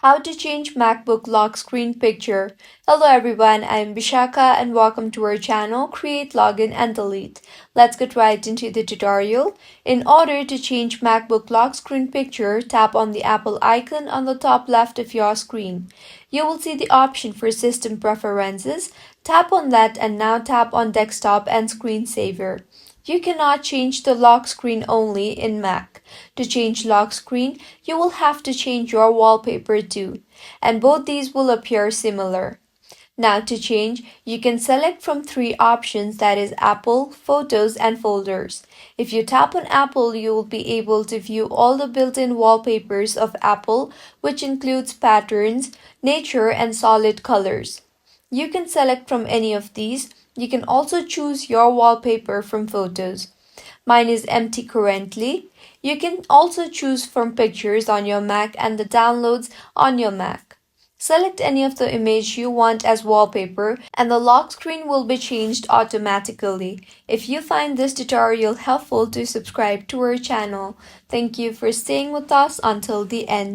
How to change MacBook lock screen picture. Hello everyone, I am Vishaka and welcome to our channel Create, Login and Delete. Let's get right into the tutorial. In order to change MacBook lock screen picture, tap on the Apple icon on the top left of your screen. You will see the option for System Preferences. Tap on that and now tap on Desktop and Screensaver. You cannot change the lock screen only in Mac. To change lock screen, you will have to change your wallpaper too, and both these will appear similar. Now to change, you can select from three options, that is Apple, Photos and Folders. If you tap on Apple, you will be able to view all the built-in wallpapers of Apple, which includes patterns, nature and solid colors. You can select from any of these. You can also choose your wallpaper from Photos. Mine is empty currently. You can also choose from pictures on your Mac and the downloads on your Mac. Select any of the image you want as wallpaper and the lock screen will be changed automatically. If you find this tutorial helpful, do subscribe to our channel. Thank you for staying with us until the end.